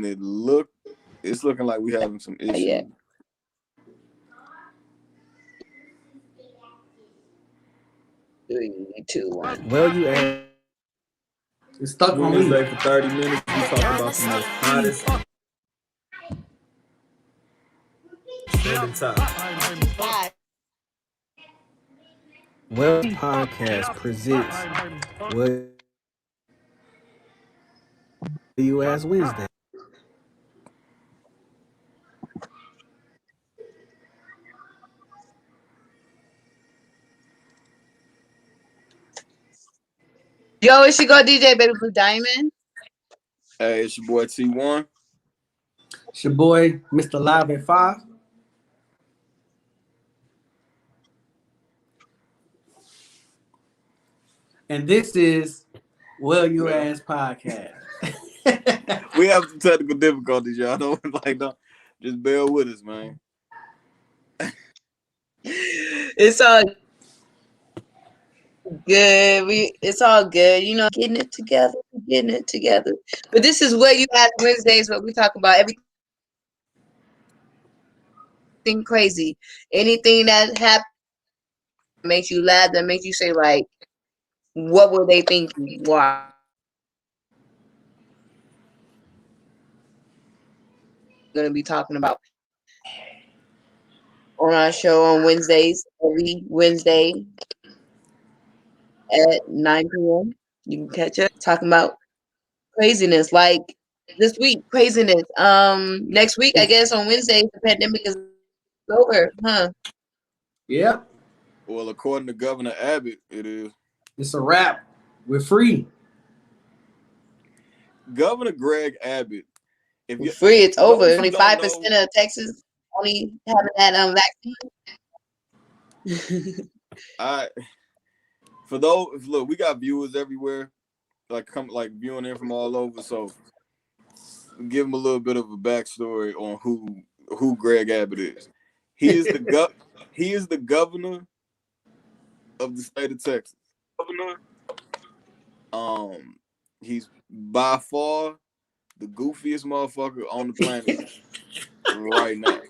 and it's looking like we having some issues. Yeah. Three, two, one. Well, you asked. It's stuck on me. Wednesday for 30 minutes. We talk about the most hottest trending topics. Well, podcast presents Well You Ask Wednesday. Yo, it's your girl DJ Baby Blue Diamond. Hey, it's your boy T1. It's your boy, Mr. Live at 5. And this is Well You Ask Podcast. We have some technical difficulties, y'all. Don't just bear with us, man. It's all good. It's all good. You know, getting it together. But this is What You Ask Wednesdays, where we talk about everything crazy. Anything that happens makes you laugh, that makes you say, like, what were they thinking? Why? We're going to be talking about on our show on Wednesdays, every Wednesday at 9 p.m. You can catch us talking about craziness, like this week, craziness. Next week, I guess on Wednesdays, the pandemic is over, huh? Yep. Well, according to Governor Abbott, it is. It's a wrap. We're free. Governor Greg Abbott. If you're free, it's over. 25% of Texas only having that vaccine. Look, we got viewers everywhere, like viewing in from all over. So give them a little bit of a backstory on who Greg Abbott is. He is the governor of the state of Texas. He's by far the goofiest motherfucker on the planet right now.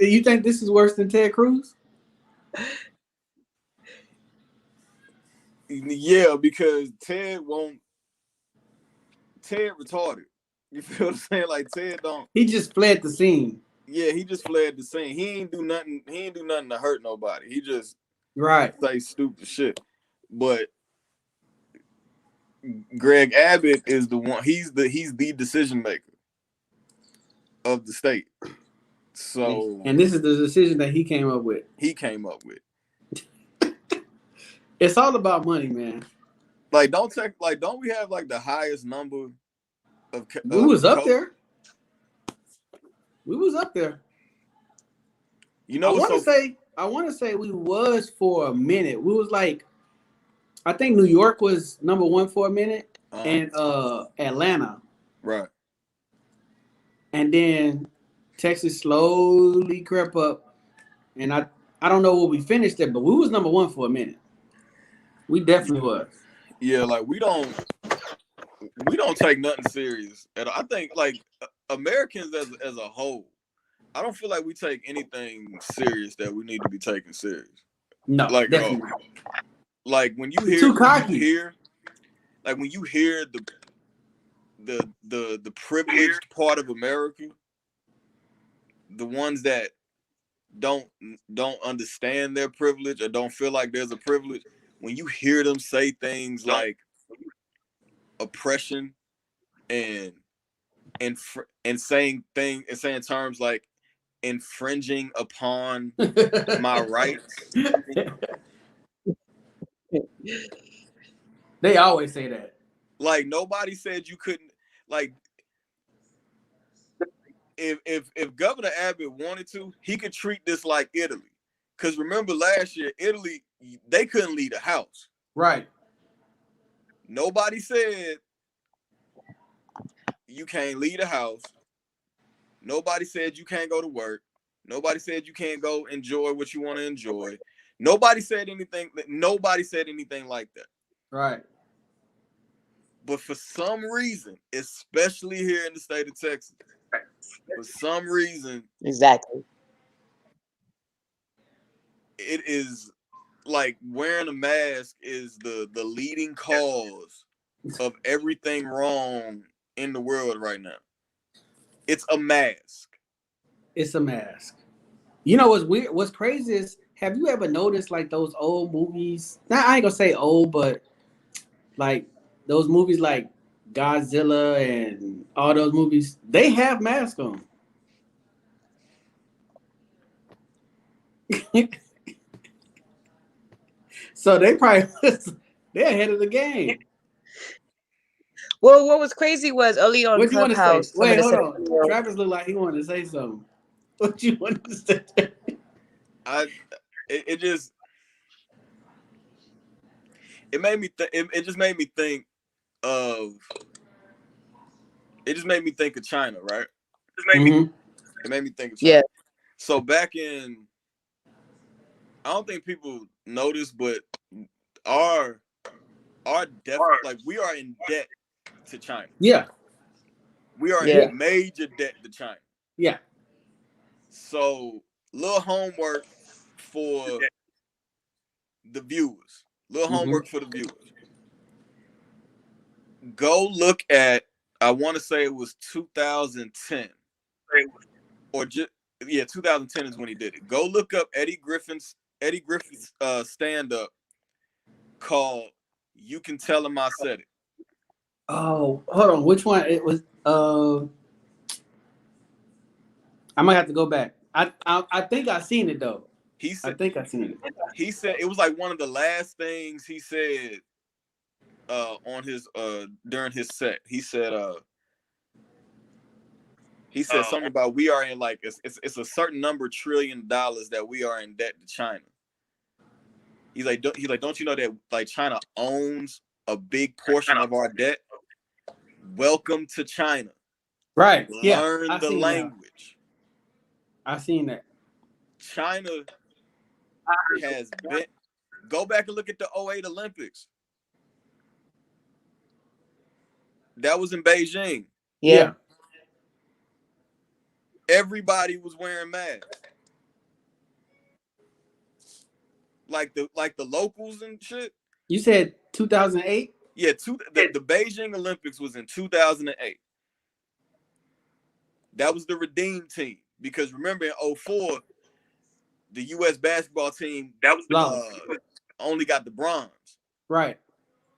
You think this is worse than Ted Cruz? Yeah, because Ted retarded. You feel what I'm saying? Like Ted don't. He just fled the scene. Yeah, he just fled the scene. He ain't do nothing to hurt nobody. He just say stupid shit. But Greg Abbott is the one. He's the decision maker of the state. So, and this is the decision that he came up with. It's all about money, man. Like, don't we have like the highest number of? We was up there. You know, I want to say we was for a minute. We was like, I think New York was number one for a minute, and Atlanta. Right. And then Texas slowly crept up, and I don't know what we finished at, but we was number one for a minute. We definitely was. Yeah, like we don't take nothing serious at all. I think like Americans as a whole, I don't feel like we take anything serious that we need to be taken serious. No, like definitely. Like when you hear too cocky. When you hear the privileged part of America, the ones that don't understand their privilege or don't feel like there's a privilege, when you hear them say things like oppression and saying terms like infringing upon my rights. They always say that. Like nobody said you couldn't. Like if Governor Abbott wanted to, he could treat this like Italy. Because remember last year, Italy, they couldn't leave the house. Right. Nobody said you can't leave the house. Nobody said you can't go to work. Nobody said you can't go enjoy what you want to enjoy. Nobody said anything like that. Right. But for some reason, especially here in the state of Texas, for some reason, Exactly. it is like wearing a mask is the leading cause of everything wrong in the world right now. It's a mask. It's a mask. You know what's weird? What's crazy is, have you ever noticed like those old movies? Now I ain't gonna say old, but like those movies like Godzilla and all those movies, they have masks on. So they probably they're ahead of the game. Well, what was crazy was early on What you want to say? Clubhouse. Wait, hold someone on. said, Travis looked like he wanted to say something. What you want to say? It just made me it just made me think of China, right? Mhm. It made me think of China. Yeah. So back in, I don't think people notice, but our debt, like we are in debt to China. Yeah. We are Yeah. in major debt to China. Yeah. So little homework for the viewers. Homework for the viewers. Go look at, I want to say it was 2010. Or just 2010 is when he did it. Go look up Eddie Griffin's stand-up called "You Can Tell Him I Said It." Oh, hold on. Which one? It was. I might have to go back. I think I seen it though. He said, I think I seen it. He said it was like one of the last things he said on his during his set. He said something about we are in like it's a certain number of $1 trillion that we are in debt to China. He's like, don't you know that like China owns a big portion of our debt? Welcome to China. Right. Yeah. Learn the language. I seen that. China has been. Go back and look at the 2008 Olympics. That was in Beijing. Yeah. Everybody was wearing masks. Like the locals and shit. You said 2008? Yeah, the Beijing Olympics was in 2008. That was the redeem team, because remember in 2004, the U.S. basketball team only got the bronze. Right.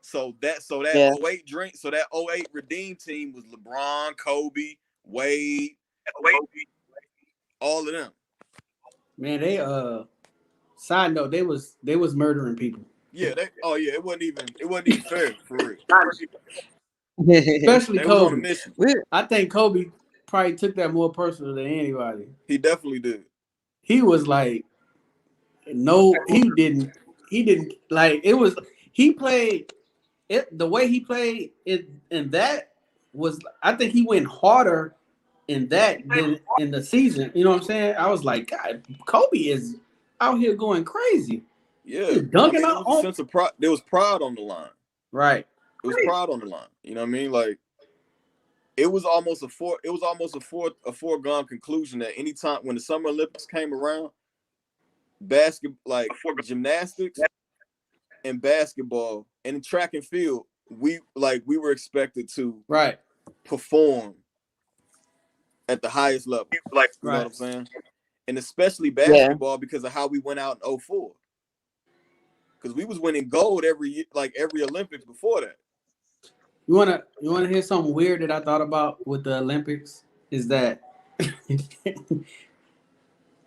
So that 2008 redeem team was LeBron, Kobe, Wade, all of them. Man, they side note, they was murdering people. Yeah, it wasn't even fair for real. Especially Kobe. I think Kobe probably took that more personal than anybody. He definitely did. He was like, no, he didn't like it was. He played it the way he played it, and that was. I think he went harder in that than in the season. You know what I'm saying? I was like, God, Kobe is out here going crazy. Yeah, dunking out. There was a sense of pride. There was pride on the line. Right. It was pride on the line. You know what I mean? Like it was almost a foregone conclusion that anytime when the Summer Olympics came around, gymnastics and basketball and track and field, we were expected to perform at the highest level. You know what I'm saying? And especially basketball because of how we went out in 2004. Because we was winning gold every year, like every Olympics before that. You wanna hear something weird that I thought about with the Olympics? Is that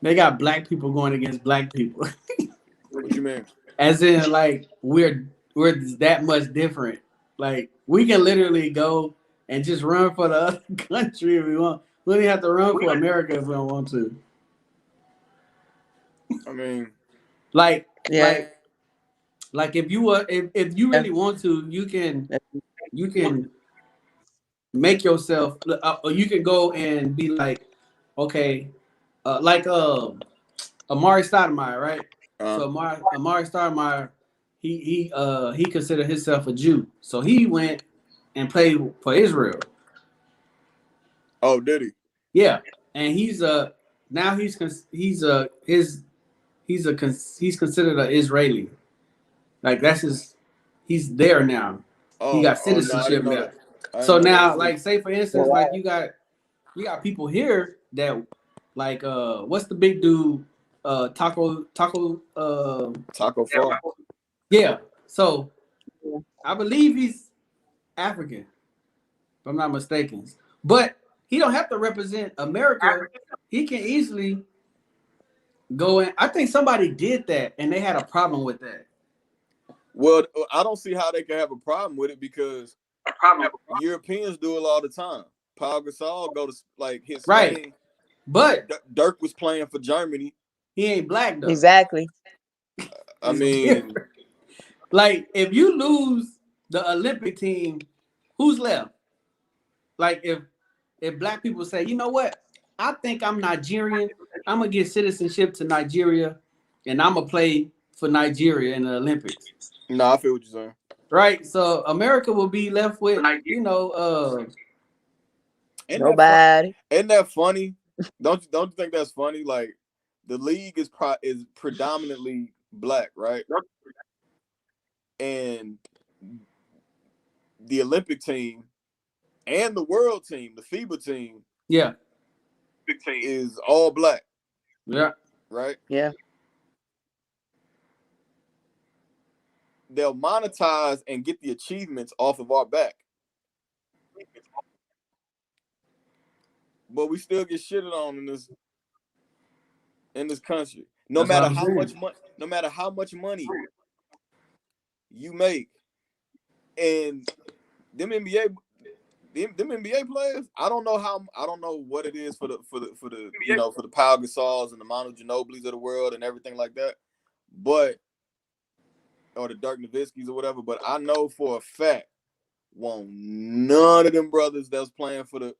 they got black people going against black people. What you mean? As in, like we're that much different. Like we can literally go and just run for the other country if we want. We don't have to run for America if we don't want to. I mean, like if you really want to, you can make yourself, or you can go and be like, okay, like Amari Stoudemire, right? So Amari Stoudemire, he considered himself a Jew, so he went and play for Israel. Oh, did he? Yeah, and he's considered an Israeli. Like that's his. He's there now. He got Oh no, I citizenship didn't know now. that. I didn't So know that. now, So, like, say for instance, like you got people here that like what's the big dude? Taco Taco Fall. yeah. So I believe he's African, if I'm not mistaken. But he don't have to represent America. He can easily go in. I think somebody did that and they had a problem with that. Well, I don't see how they can have a problem with it because Europeans do it all the time. Paul Gasol go to like hit Spain. Right. But Dirk was playing for Germany. he ain't black though. Exactly. I mean, like if you lose the Olympic team, who's left? Like if black people say, you know what, I think I'm Nigerian, I'm gonna get citizenship to Nigeria, and I'm gonna play for Nigeria in the Olympics. I feel what you're saying. Right, so America will be left with, Nobody. Isn't that funny? Don't you think that's funny? Like the league is predominantly black, right? And the Olympic team and the world team, the FIBA team, yeah, is all black. yeah, right? Yeah. They'll monetize and get the achievements off of our back. But we still get shitted on in this country. No matter how much money you make. And them NBA players, I don't know what it is for the for the Pau Gasols and the Manu Ginobilis of the world and everything like that. But or the Dirk Nowitzkis or whatever, but I know for a fact none of them brothers that was playing for the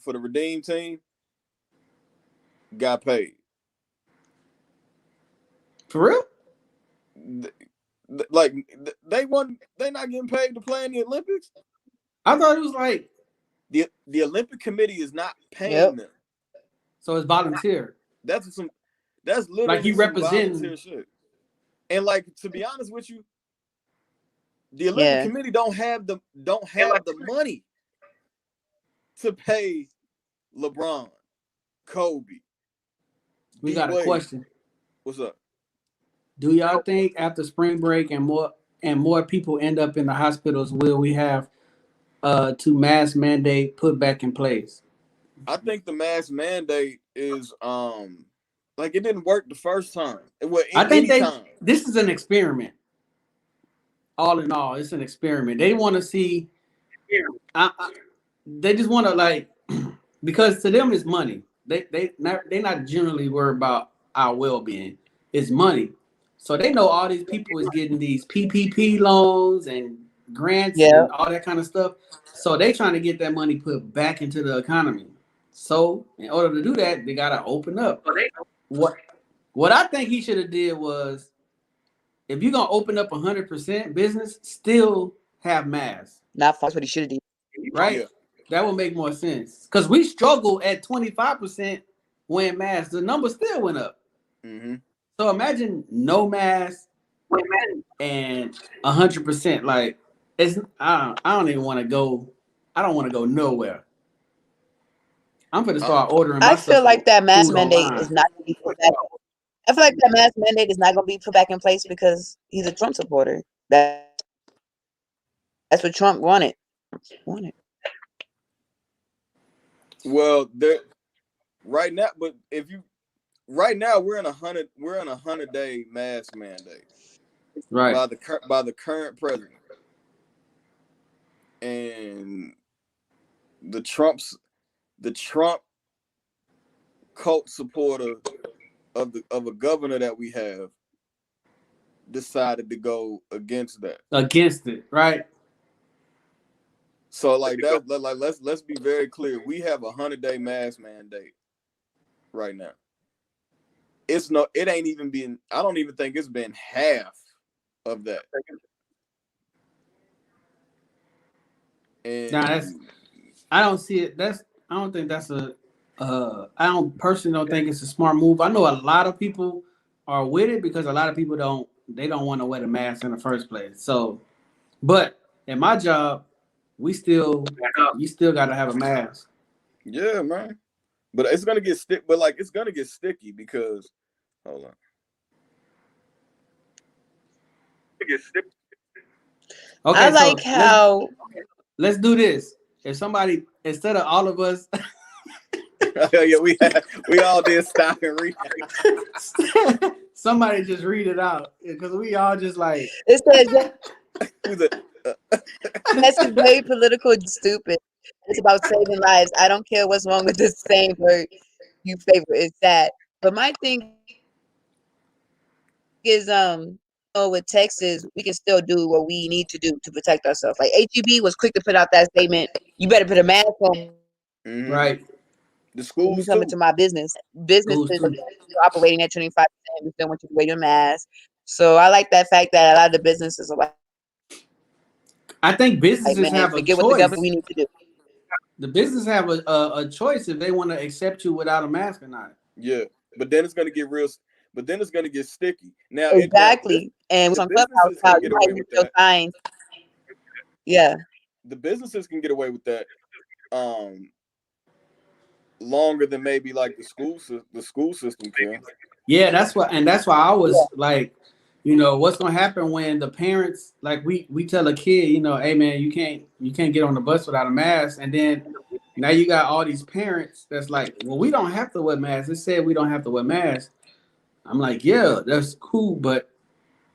Redeem team got paid. For real? They not getting paid to play in the Olympics. I thought it was like the Olympic Committee is not paying them. So it's volunteer. That's literally like he represents volunteer shit. And like, to be honest with you, the Olympic Committee don't have the money to pay LeBron, Kobe. We got a question. What's up? Do y'all think after spring break and more people end up in the hospitals, will we have to mask mandate put back in place? I think the mask mandate is like it didn't work the first time. I think this is an experiment. All in all, it's an experiment. They want to see. They just want to because to them it's money. They're not generally worried about our well-being. It's money. So they know all these people is getting these PPP loans and grants and all that kind of stuff. So they trying to get that money put back into the economy. So in order to do that, they gotta open up. What I think he should have did was, if you're gonna open up 100% business, still have masks. That's what he should have did. Right? Yeah. That would make more sense. Because we struggle at 25% wearing masks. The number still went up. Mm-hmm. So imagine no mask and 100%. Like I don't even want to go. I don't want to go nowhere. I'm gonna start ordering. I feel like that mask mandate is not going to be put back. I feel like that mask mandate is not going to be put back in place because he's a Trump supporter. That's what Trump wanted. Well, right now, but right now we're in a 100-day mask mandate, right? By the current president, and the Trump cult supporter of a governor that we have decided to go against that. Against it, right? So like that, like let's be very clear. We have a 100-day mask mandate right now. It ain't even been. I don't even think it's been half of that. And I don't see it. I don't think that's a. I don't personally think it's a smart move. I know a lot of people are with it because a lot of people don't want to wear the mask in the first place. So, but in my job, you still got to have a mask. yeah, man. But it's gonna get stick. But like, it's gonna get sticky because hold on. It gets sticky. Okay, I like so how let's do this. If somebody instead of all of us. Yeah, we all did stop and read. Somebody just read it out because we all just like it says that's very political and stupid. It's about saving lives. I don't care what's wrong with this same word you favor. It's that. But my thing is with Texas, we can still do what we need to do to protect ourselves. Like HEB was quick to put out that statement. You better put a mask on. Mm-hmm. Right. The You schools come too. into my business. Businesses are still operating at 25%. We still want you to wear your mask. So I like that fact that a lot of the businesses are like, I think businesses man, have a forget what the choice. government we need to do. The business have a choice if they want to accept you without a mask or not. Yeah, but then it's gonna get real. But then it's gonna get sticky. Now, Exactly. And the on Clubhouse, businesses how can you get away might with your that. sign. Yeah. The businesses can get away with that. Longer than maybe like the school system can. Yeah, that's why I was like, what's gonna happen when the parents like we tell a kid, hey man, you can't get on the bus without a mask, and then now you got all these parents that's like, well, we don't have to wear masks. It said we don't have to wear masks. I'm like, yeah, that's cool, but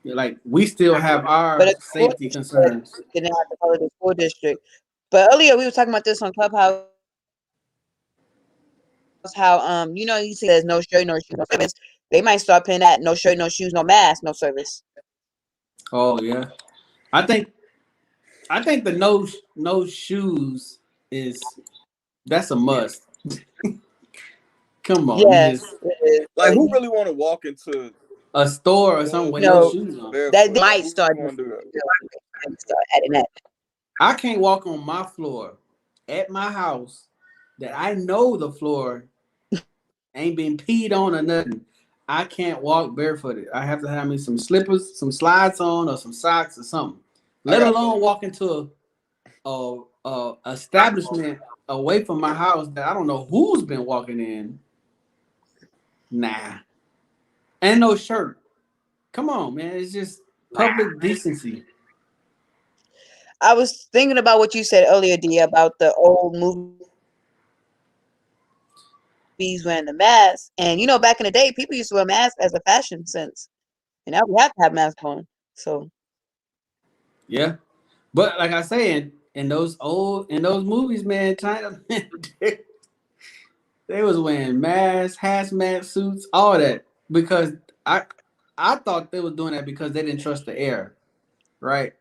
like we still have our safety concerns. Didn't have to follow the school district. But earlier we were talking about this on Clubhouse. How he says no shirt, no shoes, no service. They might start paying that no shirt, no shoes, no mask, no service. Oh yeah, I think the no shoes that's a must. Come on, Yes, like who really want to walk into a store or something with no shoes on? That might start do that? adding that. I can't walk on my floor at my house that I know the floor ain't been peed on or nothing. I can't walk barefooted. I have to have me some slippers, some slides on, or some socks or something. Let alone walk into a establishment away from my house that I don't know who's been walking in. Nah. And no shirt. Come on, man. It's just public decency. I was thinking about what you said earlier, D, about the old movies wearing the mask. And back in the day, people used to wear masks as a fashion sense. And now we have to have masks on. So yeah. But like I say, in those movies, man, China, they was wearing masks, hazmat suits, all that. Because I thought they was doing that because they didn't trust the air. Right?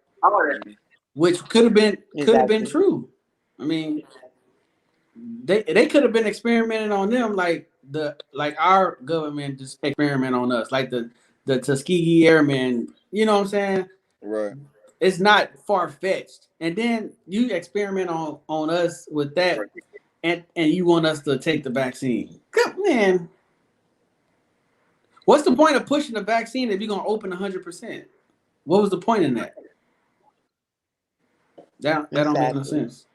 Which could have been true. I mean, they could have been experimenting on them like our government just experiment on us, like the Tuskegee Airmen. You know what I'm saying? Right. It's not far-fetched. And then you experiment on us with that, and you want us to take the vaccine. Man, what's the point of pushing the vaccine if you're gonna open 100%? What was the point in that? That don't make no sense.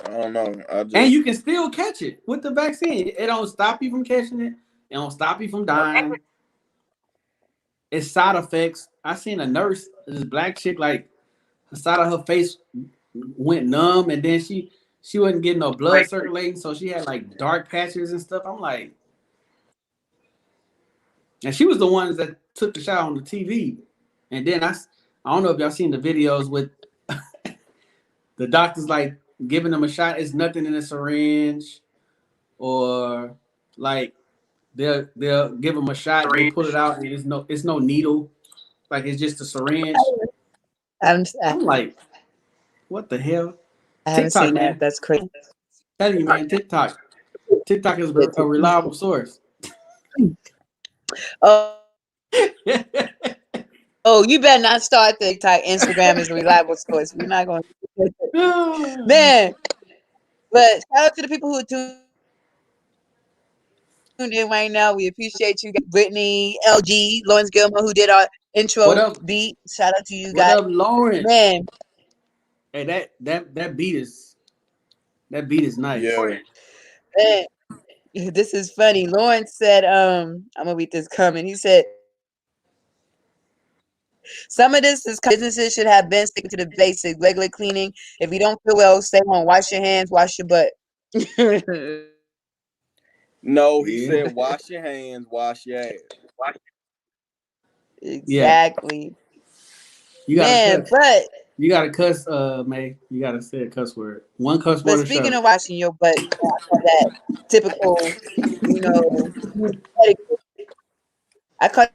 I don't know. And you can still catch it with the vaccine. It don't stop you from catching it. It don't stop you from dying. It's side effects. I seen a nurse, this black chick, like the side of her face went numb, and then she wasn't getting no blood circulating, so she had like dark patches and stuff. I'm like, and she was the ones that took the shot on the TV. And then I don't know if y'all seen the videos with the doctors like giving them a shot. It's nothing in a syringe, or like they'll give them a shot, they pull it out, and it's no needle, like it's just a syringe. I'm like, what the hell? I haven't seen that. That's crazy. Tell you, man, TikTok is a reliable source. Oh, Oh, you better not start TikTok. Instagram is a reliable source. We're not going to. Man, but shout out to the people who are tuned in right now. We appreciate you guys. Brittany, LG, Lawrence Gilmore, who did our What intro up? beat. Shout out to you What guys. up, Lawrence? Man, Hey, that beat is nice. Yeah. man, this is funny. Lawrence said, I'm gonna read this comment. He said, some of this is businesses should have been sticking to the basic, regular cleaning. If you don't feel well, stay home. Wash your hands, wash your butt. No, he Yeah. said wash your hands, wash your ass. Exactly. You gotta Man, cuss. but You gotta cuss, May. You gotta say a cuss word. One cuss word. speaking of washing your butt, that typical, etiquette. I call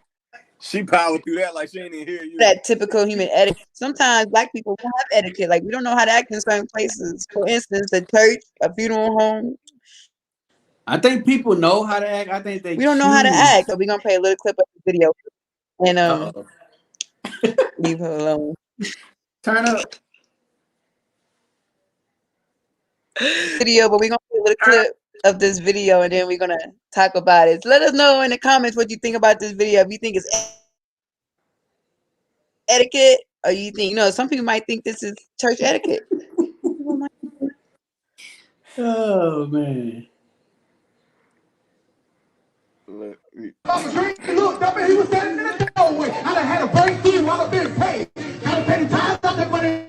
She powered through that like she ain't even hear you. that typical human etiquette. Sometimes Black people don't have etiquette. Like, we don't know how to act in certain places. For instance, a church, a funeral home. I think people know how to act. I think they We don't know how to act. So we're gonna play a little clip of the video and Uh-oh. leave her alone. Turn up. Video, but we're gonna play a little clip of this video and then we're gonna talk about it. So let us know in the comments what you think about this video. If you think it's etiquette, or you think, some people might think this is church etiquette. Oh man. Look, Look, I mean, he was standing in the doorway. I done had a breakthrough while I've been paid. Gotta pay the tithes out that money.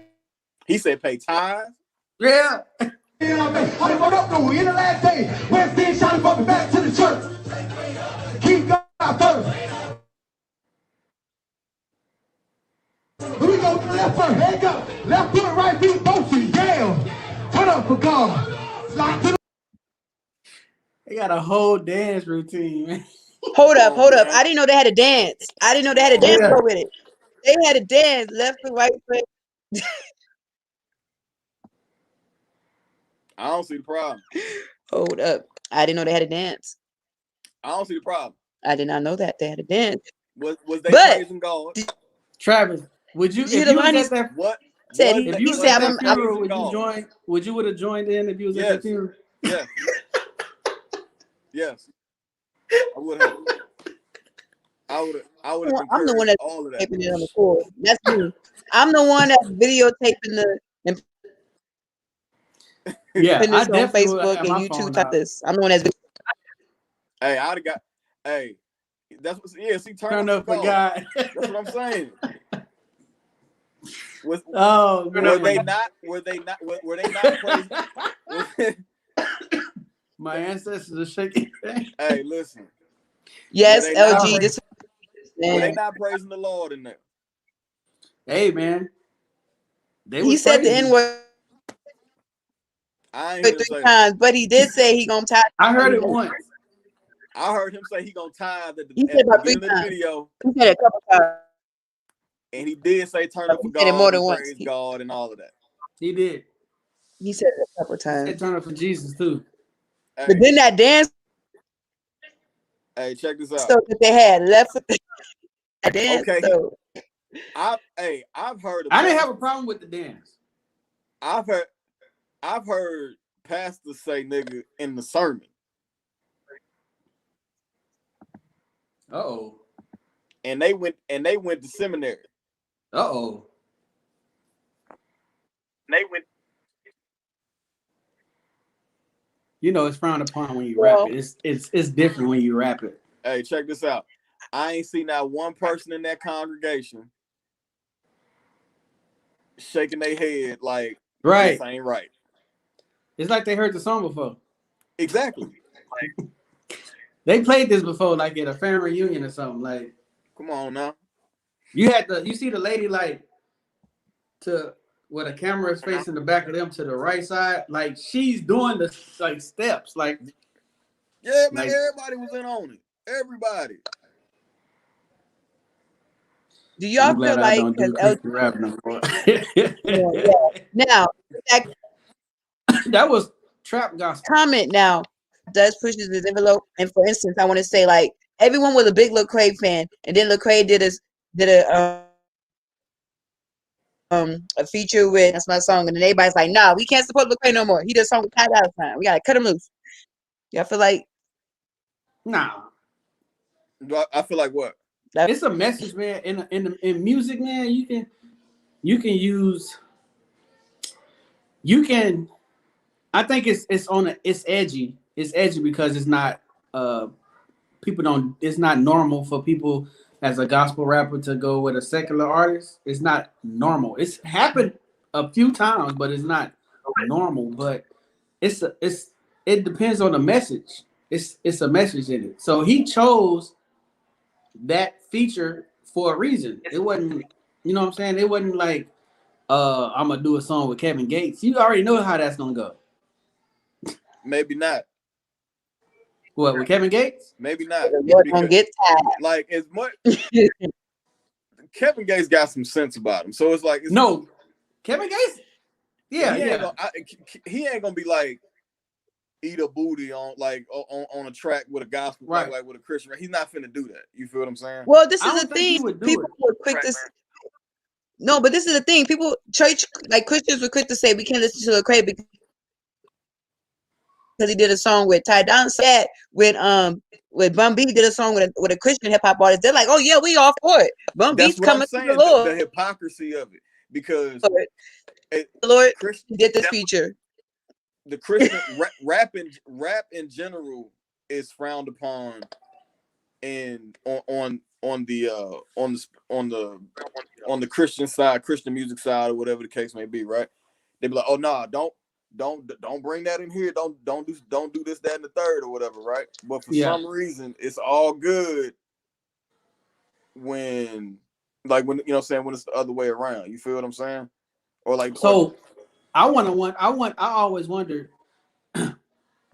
he said pay tithes. Yeah. I done wrote up the in the last day. Where's the shot brought me back to the church? Keep God first. We go to the left foot, head up. Left foot, right feet, motion, yeah. Turn up for God. Slide to the They got a whole dance routine, man. Hold up. man. I didn't know they had a dance. I didn't know they had a dance Yeah. go with it. They had a dance, left foot, right foot. I don't see the problem. Hold up. I didn't know they had a dance. I don't see the problem. I did not know that they had a dance. Was they But- praising God? Travis, would you? Did you If hear you the line was at that, What? Said was he- they- if you he was said, at I'm- that I'm- funeral, would God? you join? Would you would have joined in if you was at Yes. the funeral? Yes. Yes. I would have. I would have I'm the one that's all of that. taping it on the floor. That's me. I'm the one that's videotaping and Yeah, putting I this on definitely would Facebook have and my YouTube. phone Type out. this. I'm the one that's. Hey, I'd have got. Hey, that's what. Yeah, see, Turn up for God. That's what I'm saying. Oh Were man, they not? Were they not praising? my ancestors are shaking. Hey, listen. Yes, Were they not LG. This Were they man. not praising the Lord in there? Hey man, they He was said the praising. N word I ain't hear him 3 say that. times, but he did say he gonna tie. I heard it once. I heard him say he gonna tithe at He the, said at the about 3 beginning of the times. video, He said it a couple times. and he did say turn up for He said it more God than and once. praise God and all of that. He did. He said it a couple They times. turned up for Jesus too. Hey, But then that dance hey, check this out. stuff that they had left with the dance. Okay. So I've heard. I didn't have a problem with the dance. I've heard pastors say nigga in the sermon, Uh-oh. and they went to seminary. Uh-oh. They went. You know it's frowned upon when you rap it. It's different when you rap it. Hey, check this out. I ain't seen not one person in that congregation shaking their head like Right. this ain't right. It's like they heard the song before. Exactly. They played this before, like at a family reunion or something. Like, Come on now. you see the lady like to where the camera is facing the back of them to the right side, like she's doing the like steps, like Yeah, man. Like- Everybody was in on it. Everybody. do y'all I'm glad feel I like don't do because Christian rap no more. now That was trap gospel. comment now does push this envelope, and for instance, I want to say like everyone was a big Lecrae fan, and then Lecrae did a a feature with That's My Song, and then everybody's like, nah, we can't support Lecrae no more. He did a song with Ty Dolla $ign. We gotta cut him loose. Y'all feel like Nah, I feel like what? it's a message, man. In music, man, you can I think it's edgy. It's edgy because it's not it's not normal for people as a gospel rapper to go with a secular artist. It's not normal. It's happened a few times, but it's not normal. But it depends on the message. It's a message in it. So he chose that feature for a reason. It wasn't, you know what I'm saying? It wasn't like I'm gonna do a song with Kevin Gates. You already know how that's gonna go. Maybe not. What, with Kevin Gates? Maybe not. you're gonna get tired. Like as much Kevin Gates got some sense about him. So it's like No, Kevin Gates? Yeah, he ain't gonna be like eat a booty on like on a track with a gospel right, like with a Christian. He's not finna do that. You feel what I'm saying? Well, this I is don't the think he thing. would do People it. were quick to no, but this is the thing. People, church, like Christians were quick to say we can't listen to Lecrae because he did a song with Ty Dolla $ign. With Bun B did a song with a Christian hip hop artist. They're like, oh yeah, we all for it. Bun B's coming to the Lord. The hypocrisy of it, because the Lord Christian did this feature. The Christian rap in general is frowned upon, and on the Christian side, Christian music side, or whatever the case may be, right? They be like, oh nah, don't bring that in here. Don't do this, that, and the third, or whatever, right? But for some reason, it's all good when you know what I'm saying, when it's the other way around. You feel what I'm saying? Or like so. I always wondered,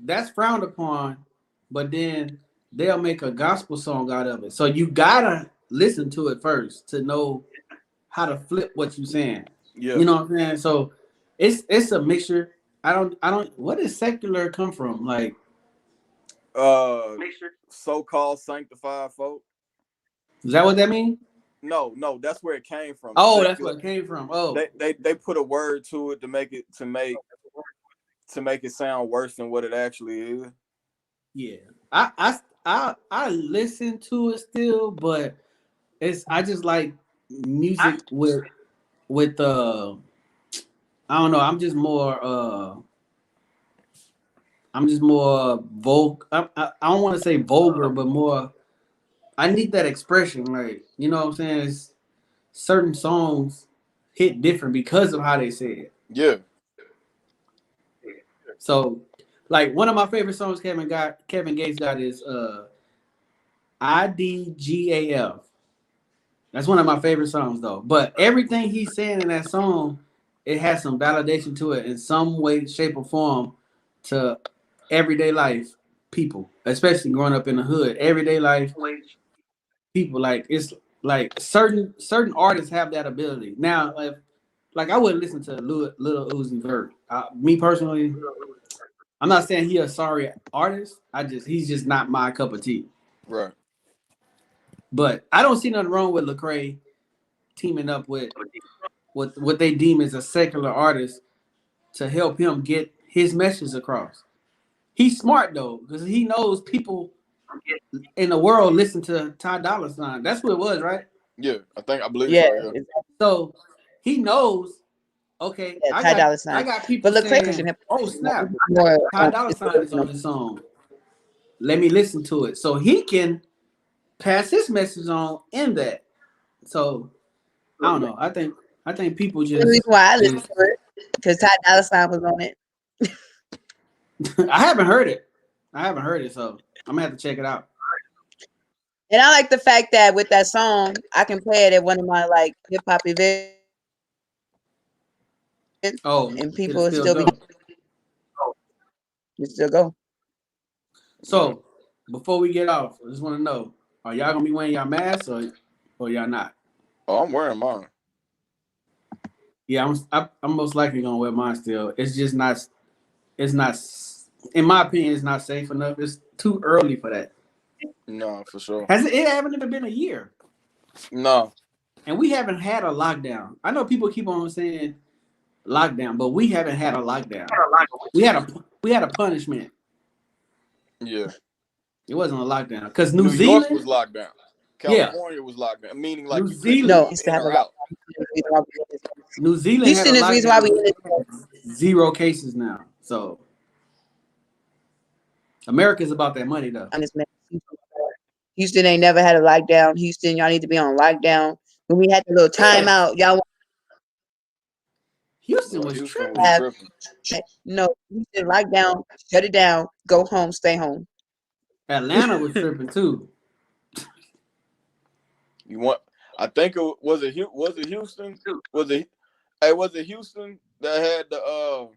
that's frowned upon, but then they'll make a gospel song out of it. So you gotta listen to it first to know how to flip what you're saying. Yeah. You know what I'm saying? So it's a mixture. I don't where does secular come from? Like so-called sanctified folk. Is that what that means? No, that's where it came from. Oh, that's where it came from. Oh, they put a word to it to make it sound worse than what it actually is. Yeah, I listen to it still, but I just like music with I don't know. I'm just more vulgar. I don't want to say vulgar, but more. I need that expression, like, you know what I'm saying? It's, certain songs hit different because of how they say it. Yeah. So, like, one of my favorite songs Kevin Gates got is IDGAF. That's one of my favorite songs, though. But everything he's saying in that song, it has some validation to it in some way, shape, or form to everyday life people, especially growing up in the hood. Everyday life people, like, it's like certain artists have that ability. Now, like I wouldn't listen to Lil Uzi Vert. Me personally, I'm not saying he's a sorry artist. He's just not my cup of tea. Right. But I don't see nothing wrong with Lecrae teaming up with what they deem as a secular artist to help him get his message across. He's smart though, because he knows people in the world listen to Ty Dolla $ign. That's what it was, right? Yeah, I believe so. Yeah. So he knows. Okay, yeah, Ty Dolla $ign. I got people saying, "Oh snap, Ty Dolla $ign is on this song. Let me listen to it," so he can pass his message on in that. So I don't know. I think people just. The reason why I listen to it because Ty Dolla $ign was on it. I haven't heard it, so I'm gonna have to check it out. And I like the fact that with that song, I can play it at one of my like hip hop events. Oh, and people will still go. So before we get off, I just want to know: are y'all gonna be wearing y'all masks or y'all not? Oh, I'm wearing mine. Yeah, I'm most likely gonna wear mine still. It's just not. It's not. In my opinion, it's not safe enough. It's too early for that. No, for sure. It haven't even been a year. No. And we haven't had a lockdown. I know people keep on saying lockdown, but we haven't had a lockdown. We had a punishment. Yeah. It wasn't a lockdown because New New York Zealand was locked down. California was locked down, meaning like New you couldn't Zealand- No, go used to in have a or out. New Zealand Houston had a is the reason why we lockdown. 0 cases now. So America's about that money though. on this man. Houston ain't never had a lockdown. Houston, y'all need to be on lockdown. When we had the little timeout, y'all Houston was Houston tripping. was tripping. no Houston lockdown, shut it down, go home, stay home. Atlanta was tripping too. You want? I think it was it Houston. Was it Houston that had the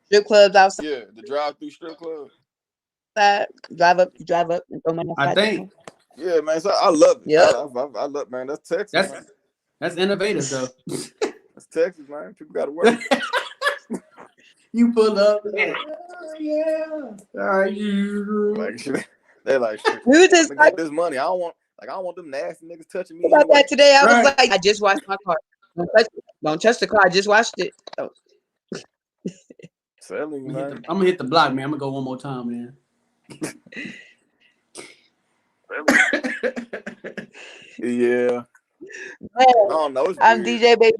Strip clubs outside, yeah, the drive-through strip club? drive up, and throw money I outside. think Yeah, man. So I love it. Yep. I love, man. That's Texas. Man. that's innovative though. That's Texas, man. People got to work. You pull up, like, oh, yeah. Are you? Like shit. They're like, shit. We were just Let me like get this money. I don't want them nasty niggas touching me. about Anyway. that today. I was Right. like, I just washed my car. Don't touch the car. I just washed it. Oh. Selling, I'm man. gonna hit the block, man. I'm gonna go one more time, man. Yeah. Man, I don't know. It's I'm weird. DJ Baby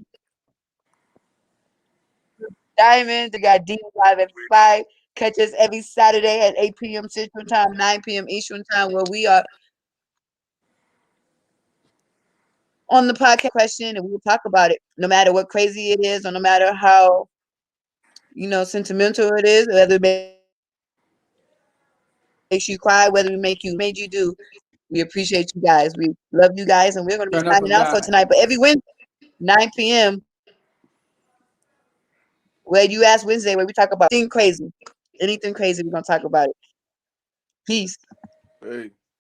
Diamond. They got D Live at 5. Catch us every Saturday at 8 p.m. Central Time, 9 p.m. Eastern Time, where we are on the podcast question, and we will talk about it. No matter what crazy it is, or no matter how sentimental it is, whether it makes you cry, whether it made you do. We appreciate you guys. We love you guys, and we're going to be Turn up signing for out for God. tonight. But every Wednesday, 9 p.m. Where you ask Wednesday, where we talk about anything crazy, we're gonna talk about it. Peace. Hey.